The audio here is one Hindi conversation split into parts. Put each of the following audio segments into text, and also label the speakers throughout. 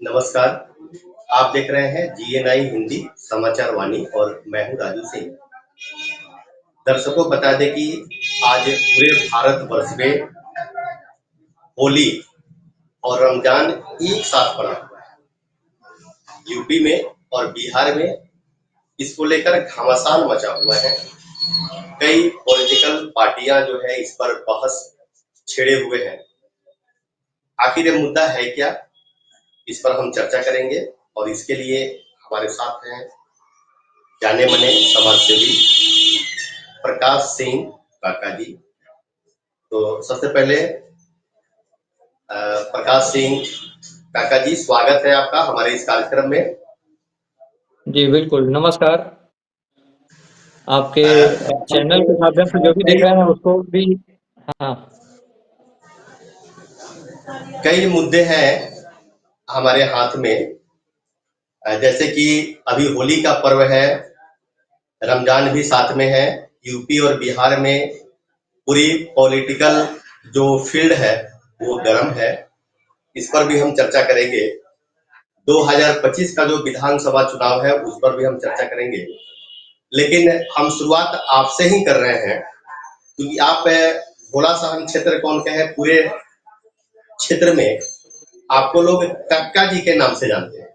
Speaker 1: नमस्कार, आप देख रहे हैं जीएनआई हिंदी समाचार वाणी और मैं हूँ राजू सिंह। दर्शकों बता दें कि आज पूरे भारत वर्ष में होली और रमजान एक साथ पड़ा हुआ है। यूपी में और बिहार में इसको लेकर घमासान मचा हुआ है। कई पॉलिटिकल पार्टियां जो है इस पर बहस छेड़े हुए हैं। आखिर ये मुद्दा है क्या, इस पर हम चर्चा करेंगे और इसके लिए हमारे साथ हैं जाने माने समाजसेवी प्रकाश सिंह काका जी। तो सबसे पहले प्रकाश सिंह काका जी, स्वागत है आपका हमारे इस कार्यक्रम में।
Speaker 2: जी बिल्कुल, नमस्कार। आपके चैनल के माध्यम से जो भी देख रहे हैं उसको भी। हाँ,
Speaker 1: कई मुद्दे हैं हमारे हाथ में, जैसे कि अभी होली का पर्व है, रमजान भी साथ में है। यूपी और बिहार में पूरी पॉलिटिकल जो फील्ड है वो गर्म है। इस पर भी हम चर्चा करेंगे। 2025 का जो विधानसभा चुनाव है उस पर भी हम चर्चा करेंगे, लेकिन हम शुरुआत आपसे ही कर रहे हैं क्योंकि आप भोला सहन क्षेत्र कौन के हैं, पूरे क्षेत्र में आपको लोग काका जी के नाम से जानते हैं।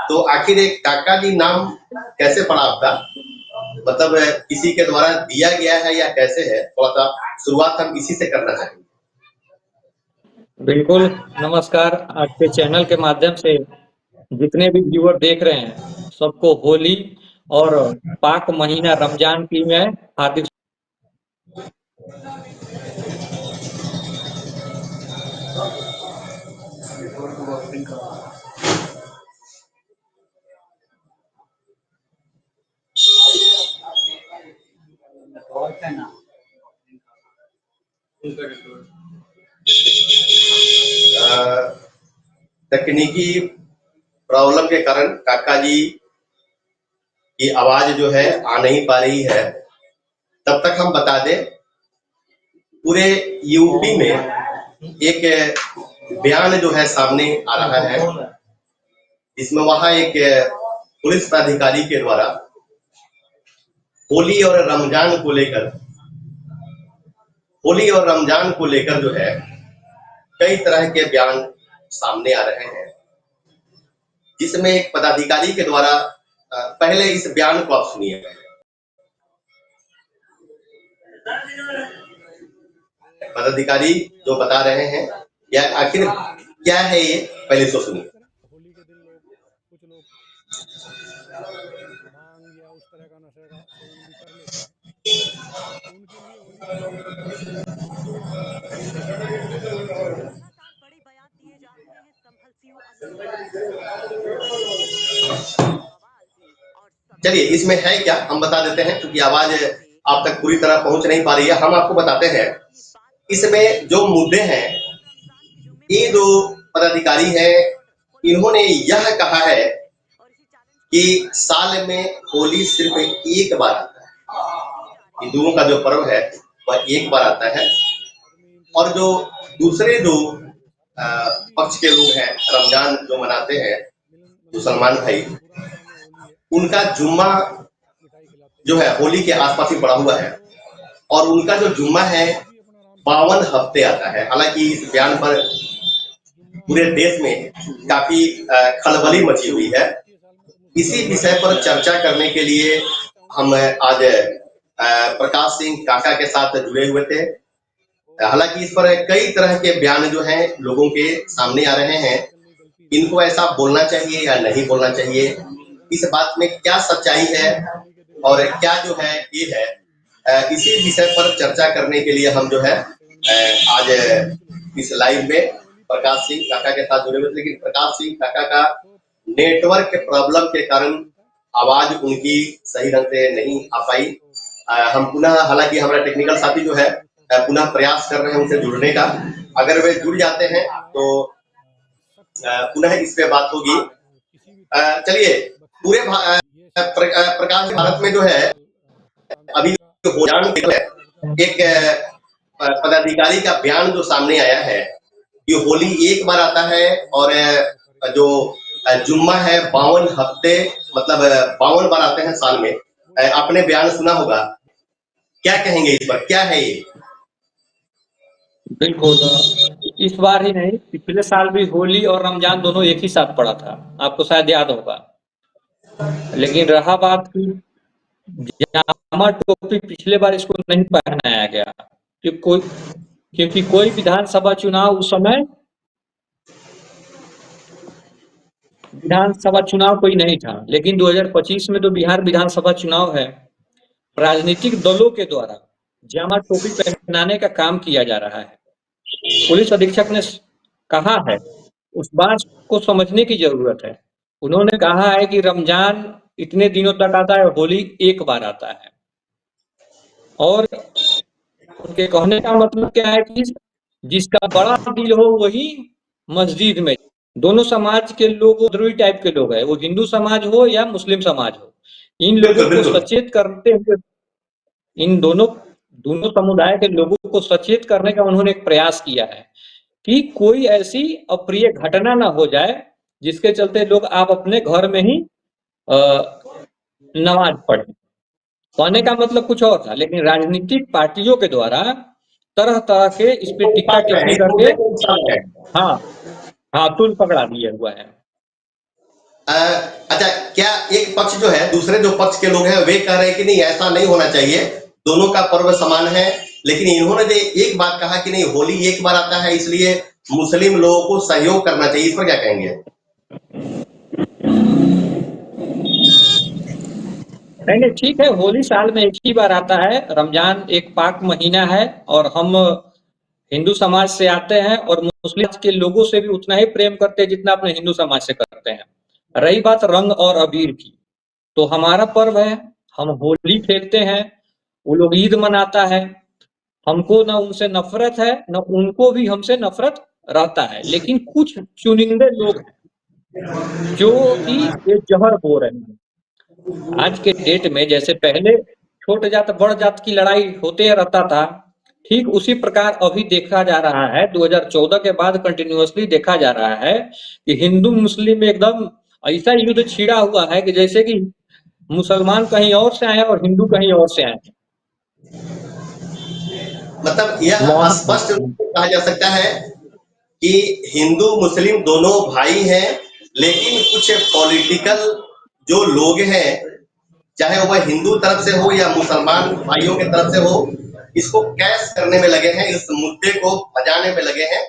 Speaker 1: तो आखिर एक काका जी नाम कैसे पड़ा आपका, मतलब किसी के द्वारा दिया गया है या कैसे है? थोड़ा सा शुरुआत हम इसी से करना चाहेंगे।
Speaker 2: बिल्कुल नमस्कार। आपके चैनल के माध्यम से जितने भी व्यूअर देख रहे हैं सबको होली और पाक महीना रमजान की मैं हार्दिक।
Speaker 1: तकनीकी प्रॉब्लम के कारण काका जी की आवाज जो है आ नहीं पा रही है। तब तक हम बता दें, पूरे यूपी में एक बयान जो है सामने आ रहा है, जिसमें वहां एक पुलिस पदाधिकारी के द्वारा होली और रमजान को लेकर जो है कई तरह के बयान सामने आ रहे हैं, जिसमें एक पदाधिकारी के द्वारा पहले इस बयान को आप सुनिए। पदाधिकारी जो बता रहे हैं या आखिर क्या है ये, पहले तो सुनिए।
Speaker 3: होली के दिन कुछ लोग भांग या उस तरह का नशे का सेवन भी कर लेते हैं, तो उनके लिए होली का दिन
Speaker 4: लगातार बड़े बयान दिए जा रहे हैं संभल सीओ
Speaker 1: चलिए, इसमें है क्या हम बता देते हैं, क्योंकि आवाज आप तक पूरी तरह पहुंच नहीं पा रही है। हम आपको बताते हैं इसमें जो मुद्दे हैं। ये जो पदाधिकारी है, इन्होंने यह कहा है कि साल में होली सिर्फ एक बार आता है। हिंदुओं का जो पर्व है वह एक बार आता है, और जो दूसरे जो पक्ष के लोग हैं, रमजान जो मनाते हैं मुसलमान भाई, उनका जुम्मा जो है होली के आसपास ही पड़ा हुआ है, और उनका जो जुम्मा है 52 हफ्ते आता है। हालांकि इस बयान पर पूरे देश में काफी खलबली मची हुई है। इसी विषय पर चर्चा करने के लिए हम आज प्रकाश सिंह काका के साथ जुड़े हुए थे। हालांकि इस पर कई तरह के बयान जो हैं लोगों के सामने आ रहे हैं। इनको ऐसा बोलना चाहिए या नहीं बोलना चाहिए, इस बात में क्या सच्चाई है और क्या जो है ये है, इसी विषय पर चर्चा करने के लिए हम जो है आज इस लाइव में प्रकाश सिंह काका के साथ जुड़े हुए थे। लेकिन प्रकाश सिंह काका का नेटवर्क प्रॉब्लम के कारण आवाज उनकी सही ढंग से नहीं आ पाई। हम पुनः, हालांकि हमारा टेक्निकल साथी जो है पुनः प्रयास कर रहे हैं उनसे जुड़ने का। अगर वे जुड़ जाते हैं तो पुनः इस पे बात होगी। चलिए, पूरे प्रकाश भारत में जो है अभी एक पदाधिकारी का बयान जो सामने आया है कि होली एक बार आता है और जो जुम्मा है 52 हफ्ते मतलब 52 बार आते हैं साल में, आपने बयान सुना होगा, क्या कहेंगे इस पर, क्या है ये?
Speaker 2: बिल्कुल। इस बार ही नहीं, पिछले साल भी होली और रमजान दोनों एक ही साथ पड़ा था, आपको शायद याद होगा। लेकिन रहा बात की जामा टोपी, पिछले बार इसको नहीं पहनाया गया क्योंकि कोई विधानसभा चुनाव उस समय विधानसभा चुनाव कोई नहीं था। लेकिन 2025 में तो बिहार विधानसभा चुनाव है। राजनीतिक दलों के द्वारा जामा टोपी पहनाने का काम किया जा रहा है। पुलिस अधीक्षक ने कहा है, उस बात को समझने की जरूरत है। उन्होंने कहा है कि रमजान इतने दिनों तक आता है, होली एक बार आता है। और उनके कहने का मतलब क्या है कि जिसका बड़ा दिल हो वही मस्जिद में। दोनों समाज के लोग द्रोही टाइप के लोग हैं, वो हिंदू समाज हो या मुस्लिम समाज हो, इन लोगों
Speaker 1: बिल्कुल
Speaker 2: को
Speaker 1: बिल्कुल।
Speaker 2: सचेत करते हुए इन दोनों दोनों समुदाय के लोगों को सचेत करने का उन्होंने एक प्रयास किया है कि कोई ऐसी अप्रिय घटना ना हो जाए जिसके चलते लोग आप अपने घर में ही नमाज पढ़ें। कहने का मतलब कुछ और था, लेकिन राजनीतिक पार्टियों के द्वारा तरह तरह के इस पे टिक्का
Speaker 1: उकसावे हैं,
Speaker 2: टिप्पणी
Speaker 1: इस
Speaker 2: करके
Speaker 1: मुद्दे को उकसावे हैं।
Speaker 2: हाँ हाँ तुल पकड़ा दिया हुआ है।
Speaker 1: अ, अच्छा, क्या एक पक्ष जो है, दूसरे जो पक्ष के लोग हैं वे कह रहे हैं कि नहीं ऐसा नहीं होना चाहिए, दोनों का पर्व समान है, लेकिन इन्होंने जो एक बात कहा कि नहीं होली एक बार आता है इसलिए मुस्लिम लोगों को सहयोग करना चाहिए, इस पर क्या कहेंगे?
Speaker 2: नहीं नहीं, ठीक है, होली साल में एक ही बार आता है, रमजान एक पाक महीना है और हम हिंदू समाज से आते हैं और मुस्लिम के लोगों से भी उतना ही प्रेम करते हैं जितना अपने हिंदू समाज से करते हैं। रही बात रंग और अबीर की, तो हमारा पर्व है, हम होली खेलते हैं, वो लोग ईद मनाता है। हमको ना उनसे नफरत है, ना उनको भी हमसे नफरत रहता है। लेकिन कुछ चुनिंदे लोग हैं जो कि ये जहर बो रहे हैं। आज के डेट में जैसे पहले छोट जात बड़ जात की लड़ाई होते रहता था, ठीक उसी प्रकार अभी देखा जा रहा है। 2014 के बाद कंटिन्यूअसली देखा जा रहा है कि हिंदू मुस्लिम में एकदम ऐसा युद्ध छिड़ा हुआ है कि जैसे कि मुसलमान कहीं और से आए और हिंदू कहीं और से आए।
Speaker 1: मतलब यह
Speaker 2: वहाँ
Speaker 1: स्पष्ट रूप से कहा जा सकता है कि हिंदू मुस्लिम दोनों भाई हैं, लेकिन कुछ पॉलिटिकल जो लोग हैं, चाहे वह हिंदू तरफ से हो या मुसलमान भाइयों की तरफ से हो, इसको कैश करने में लगे हैं, इस मुद्दे को भजाने में लगे हैं,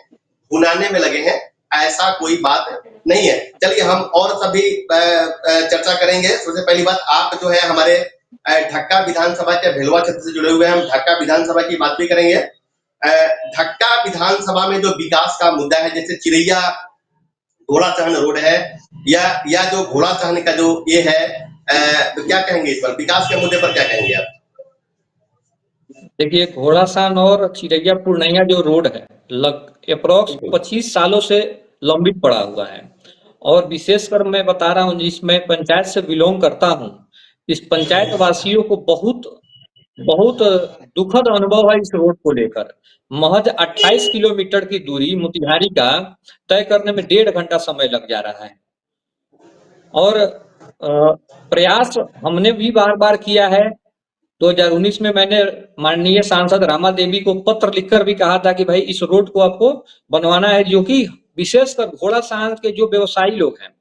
Speaker 1: भुनाने में लगे हैं, ऐसा कोई बात नहीं है। चलिए हम और सभी चर्चा करेंगे। सबसे पहली बात, आप जो है हमारे ढक्का विधानसभा के भिलवा क्षेत्र से जुड़े हुए हैं, हम ढक्का विधानसभा की बात भी करेंगे। ढक्का विधानसभा में जो विकास का मुद्दा है, जैसे चिरैया घोड़ा चहन रोड है या जो घोड़ा चहन का जो ये है, तो क्या कहेंगे इस पर, विकास के मुद्दे पर क्या कहेंगे आप?
Speaker 2: देखिए, घोड़ासान और चिरैया पूर्णिया जो रोड है लग अप्रोक्स 25 सालों से लंबित पड़ा हुआ है। और विशेषकर मैं बता रहा हूँ, जिसमें पंचायत से बिलोंग करता हूँ, इस पंचायत वासियों को बहुत बहुत दुखद अनुभव है इस रोड को लेकर। महज 28 किलोमीटर की दूरी मोतिहारी का तय करने में 1.5 घंटा समय लग जा रहा है। और प्रयास हमने भी बार बार किया है। 2019 में मैंने माननीय सांसद रामा देवी को पत्र लिखकर भी कहा था कि भाई इस रोड को आपको बनवाना है, जो कि विशेषकर घोड़ासान के जो व्यवसायी लोग हैं,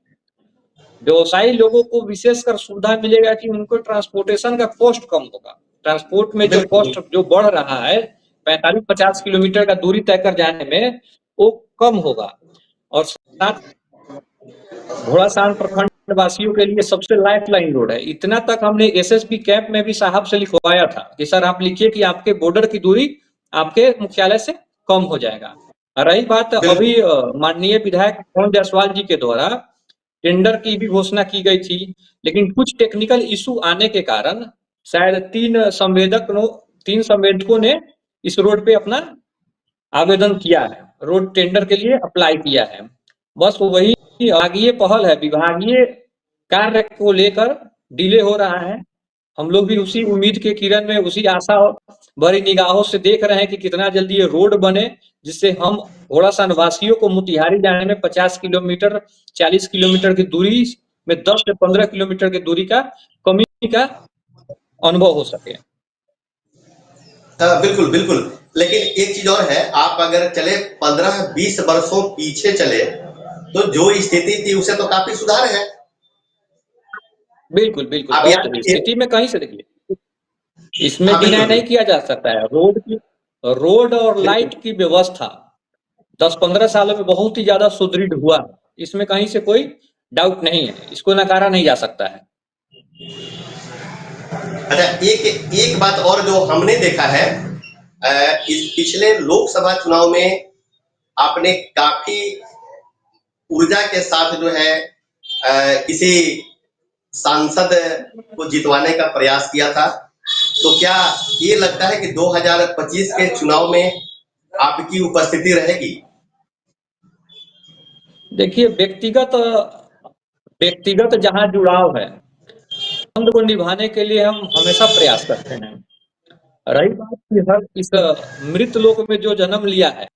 Speaker 2: व्यवसायी लोगों को विशेषकर सुविधा मिलेगा कि उनको ट्रांसपोर्टेशन का कॉस्ट कम होगा। ट्रांसपोर्ट में जो कॉस्ट जो बढ़ रहा है 45-50 किलोमीटर का दूरी तय कर जाने में, वो कम होगा। और साथ घोड़ासान प्रखंड वासियों के लिए सबसे लाइफ लाइन रोड है। इतना तक हमने एसएसपी कैंप में भी साहब से लिखवाया था कि सर आप लिखिए कि आपके बॉर्डर की दूरी आपके मुख्यालय से कम हो जाएगा। रही बात अभी माननीय विधायक पवन जायसवाल जी के द्वारा टेंडर की भी घोषणा की गई थी, लेकिन कुछ टेक्निकल इशू आने के कारण शायद 3 संवेदकों ने इस रोड पे अपना आवेदन किया है, रोड टेंडर के लिए अप्लाई किया है। बस वही विभागीय पहल है, विभागीय कार्य को लेकर डिले हो रहा है। हम लोग भी उसी उम्मीद के किरण में, उसी आशा भरी निगाहों से देख रहे हैं कि कितना जल्दी ये रोड बने, जिससे हम घोड़ासान वासियों को मोतिहारी जाने में 50 किलोमीटर 40 किलोमीटर की दूरी में 10 से 15 किलोमीटर की दूरी का कमी का अनुभव हो सके।
Speaker 1: बिल्कुल बिल्कुल। लेकिन एक चीज और है, आप अगर चले 15-20 वर्षों पीछे चले तो जो स्थिति थी उससे तो काफी सुधार है।
Speaker 2: बिल्कुल बिल्कुल,
Speaker 1: आप
Speaker 2: बहुत
Speaker 1: यहाँ
Speaker 2: स्थिति में कहीं से देखिए, इसमें
Speaker 1: हाँ
Speaker 2: डिनाई
Speaker 1: बिल्कुल
Speaker 2: नहीं किया जा सकता है। रोड और
Speaker 1: बिल्कुल
Speaker 2: लाइट की व्यवस्था 10-15 सालों में बहुत ही ज्यादा सुदृढ़ हुआ है, इसमें कहीं से कोई डाउट नहीं है, इसको नकारा नहीं जा सकता है।
Speaker 1: अच्छा, एक एक बात और जो हमने देखा है, इस पिछले लोकसभा चुनाव में आपने काफी ऊर्जा के साथ जो है किसी सांसद को जितवाने का प्रयास किया था। तो क्या ये लगता है कि 2025 के चुनाव में आपकी उपस्थिति रहेगी?
Speaker 2: देखिए, व्यक्तिगत जहां जुड़ाव है, संबंध को निभाने के लिए हम हमेशा प्रयास करते हैं। रही बात कि हर इस मृत लोक में जो जन्म लिया है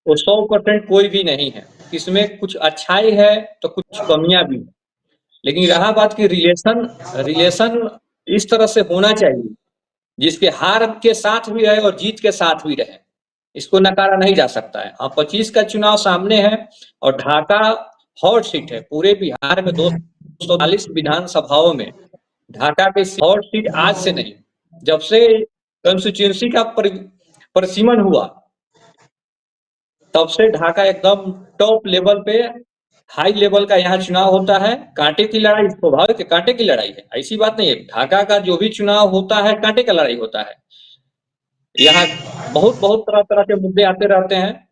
Speaker 2: वो 100% कोई भी नहीं है, इसमें कुछ अच्छाई है तो कुछ कमियां भी है। लेकिन रहा बात की रिलेशन इस तरह से होना चाहिए जिसके हार के साथ भी रहे और जीत के साथ भी रहे, इसको नकारा नहीं जा सकता है। अब 25 का चुनाव सामने है और ढाका हॉट सीट है। पूरे बिहार में 240 विधानसभाओं में ढाका की हॉट सीट आज से नहीं, जब से कंस्टिट्यूंसी का परिसीमन हुआ तब से ढाका एकदम टॉप लेवल पे, हाई लेवल का यहाँ चुनाव होता है। कांटे की लड़ाई, स्वाभाविक है, कांटे की लड़ाई है, ऐसी बात नहीं है। ढाका का जो भी चुनाव होता है कांटे का लड़ाई होता है। यहाँ बहुत बहुत तरह तरह के मुद्दे आते रहते हैं।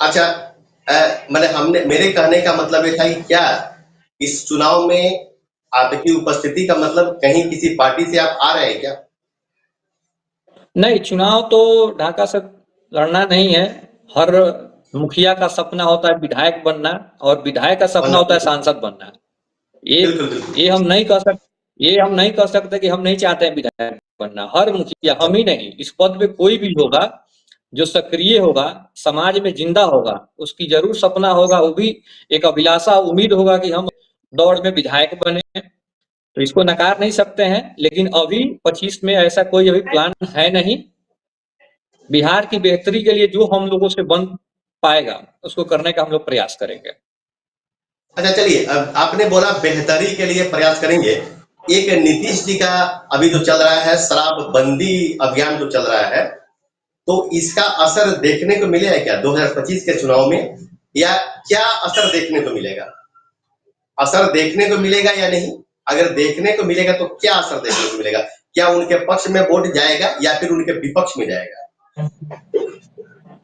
Speaker 1: अच्छा, हमने मेरे कहने का मतलब ये था कि क्या इस चुनाव में आपकी उपस्थिति का मतलब कहीं किसी पार्टी से आप आ रहे हैं क्या?
Speaker 2: नहीं, चुनाव तो ढाका से लड़ना नहीं है। हर मुखिया का सपना होता है विधायक बनना, और विधायक का सपना होता है सांसद बनना। ये
Speaker 1: बिल्कुल बिल्कुल
Speaker 2: ये हम नहीं कह सकते कि हम नहीं चाहते हैं विधायक बनना। हर मुखिया, हम ही नहीं, इस पद पे कोई भी होगा जो सक्रिय होगा, समाज में जिंदा होगा, उसकी जरूर सपना होगा, वो भी एक अभिलाषा उम्मीद होगा कि हम दौड़ में विधायक बने। तो इसको नकार नहीं सकते हैं। लेकिन अभी 25 में ऐसा कोई अभी प्लान है नहीं। बिहार की बेहतरी के लिए जो हम लोगों से बन पाएगा उसको करने का हम लोग प्रयास करेंगे।
Speaker 1: अच्छा चलिए, अब आपने बोला बेहतरी के लिए प्रयास करेंगे। एक नीतीश जी का अभी जो चल रहा है शराबबंदी अभियान जो चल रहा है, तो इसका असर देखने को मिलेगा क्या 2025 के चुनाव में, या क्या असर देखने को मिलेगा? असर देखने को मिलेगा या नहीं? अगर देखने को मिलेगा तो क्या असर देखने को मिलेगा? क्या उनके पक्ष में वोट जाएगा या फिर उनके विपक्ष में जाएगा?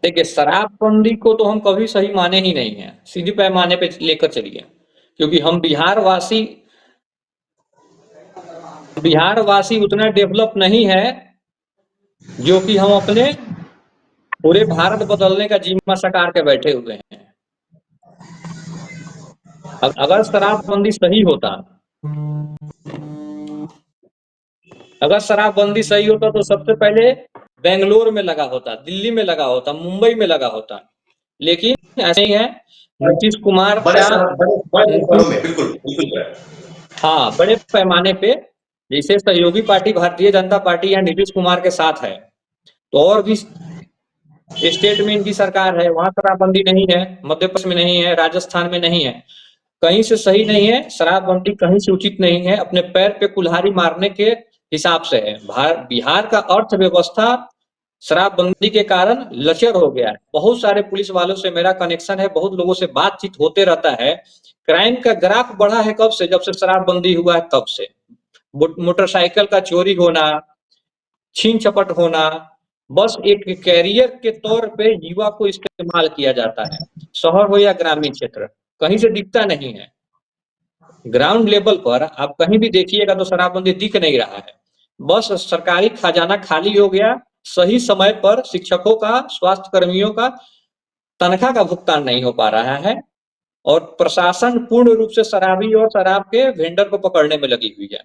Speaker 2: देखिए, शराबबंदी को तो हम कभी सही माने ही नहीं है, सीधे पैमाने पे लेकर चलिए, क्योंकि हम बिहार वासी उतना डेवलप नहीं है जो कि हम अपने पूरे भारत बदलने का जिम्मा साकार के बैठे हुए हैं। अगर शराबबंदी सही होता तो सबसे पहले बेंगलोर में लगा होता, दिल्ली में लगा होता, मुंबई में लगा होता। लेकिन ऐसे ही है, नीतीश कुमार
Speaker 1: बड़े
Speaker 2: का
Speaker 1: शहरों में बिल्कुल बिल्कुल
Speaker 2: हाँ, बड़े पैमाने पे, जैसे सहयोगी पार्टी भारतीय जनता पार्टी या नीतीश कुमार के साथ है, तो और भी स्टेट में इनकी सरकार है, वहां शराबबंदी नहीं है, मध्य प्रदेश में नहीं है, राजस्थान में नहीं है, कहीं से सही नहीं है। शराबबंदी कहीं से उचित नहीं है, अपने पैर पे कुल्हाड़ी मारने के हिसाब से है। बिहार का अर्थव्यवस्था शराबबंदी के कारण लचर हो गया है। बहुत सारे पुलिस वालों से मेरा कनेक्शन है, बहुत लोगों से बातचीत होते रहता है। क्राइम का ग्राफ बढ़ा है कब से? जब से शराबबंदी हुआ है तब से। मोटरसाइकिल का चोरी होना, छीन झपट होना, बस एक कैरियर के तौर पे युवा को इस्तेमाल किया जाता है। शहर हो या ग्रामीण क्षेत्र, कहीं से दिखता नहीं है। ग्राउंड लेवल पर आप कहीं भी देखिएगा तो शराबबंदी दिख नहीं रहा है। बस सरकारी खजाना खाली हो गया, सही समय पर शिक्षकों का, स्वास्थ्य कर्मियों का तनख्वाह का भुगतान नहीं हो पा रहा है, और प्रशासन पूर्ण रूप से शराबी और शराब के वेंडर को पकड़ने में लगी हुई है।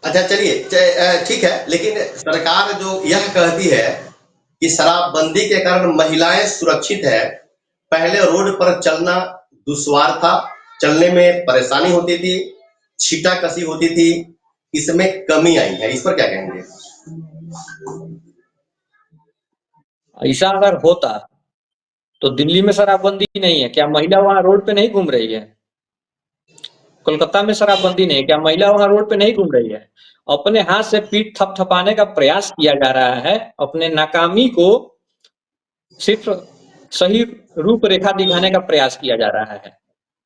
Speaker 1: अच्छा चलिए, ठीक है, लेकिन सरकार जो यह कहती है कि शराबबंदी के कारण महिलाएं सुरक्षित है, पहले रोड पर चलना दुश्वार था, चलने में परेशानी होती थी, छींटाकशी होती थी, इसमें कमी आई है, इस पर क्या कहेंगे?
Speaker 2: ऐसा अगर होता तो दिल्ली में शराबबंदी नहीं है, क्या महिला वहां रोड पे नहीं घूम रही है? कोलकाता में शराबबंदी नहीं है, क्या महिला वहां रोड पे नहीं घूम रही है? अपने हाथ से पीठ थपथपाने का प्रयास किया जा रहा है, अपने नाकामी को सिर्फ सही रूपरेखा दिखाने का प्रयास किया जा रहा है।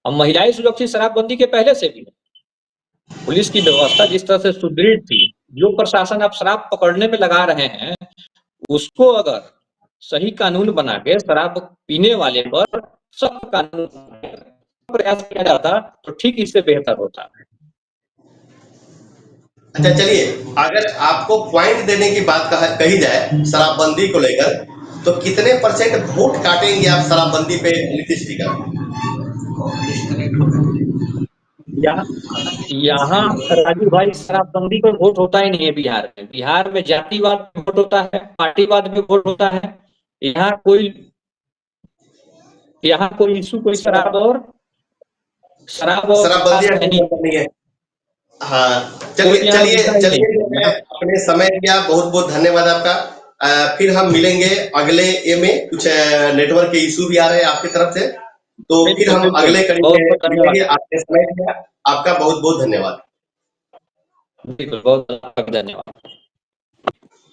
Speaker 2: अब महिलाएं सुरक्षित शराबबंदी के पहले से भी है। पुलिस की व्यवस्था जिस तरह से सुदृढ़ थी, जो प्रशासन अब शराब पकड़ने में लगा रहे हैं, उसको अगर सही कानून बना के शराब पीने वाले पर सख्त कानून प्रयास किया जाता तो ठीक इससे बेहतर होता।
Speaker 1: अच्छा चलिए, अगर आपको पॉइंट देने की बात कही जाए शराबबंदी को लेकर, तो कितने % वोट काटेंगे आप शराबबंदी पे नीतीश जी का?
Speaker 2: यहाँ राजू भाई शराबबंदी पर वोट होता ही नहीं है बिहार में। बिहार में जातिवाद पे वोट होता है, पार्टीवाद पे वोट होता है। यहाँ कोई इशू कोई शराब और
Speaker 1: शराबबंदी नहीं है। हाँ चलिए, अपने समय दिया, बहुत बहुत धन्यवाद आपका। फिर हम मिलेंगे अगले ए में, कुछ नेटवर्क के इशू भी आ रहे हैं आपकी तरफ से, तो फिर हम अगले कड़ी में मिलेंगे। आपने समय दिया, आपका बहुत बहुत धन्यवाद।
Speaker 2: बिल्कुल, बहुत धन्यवाद।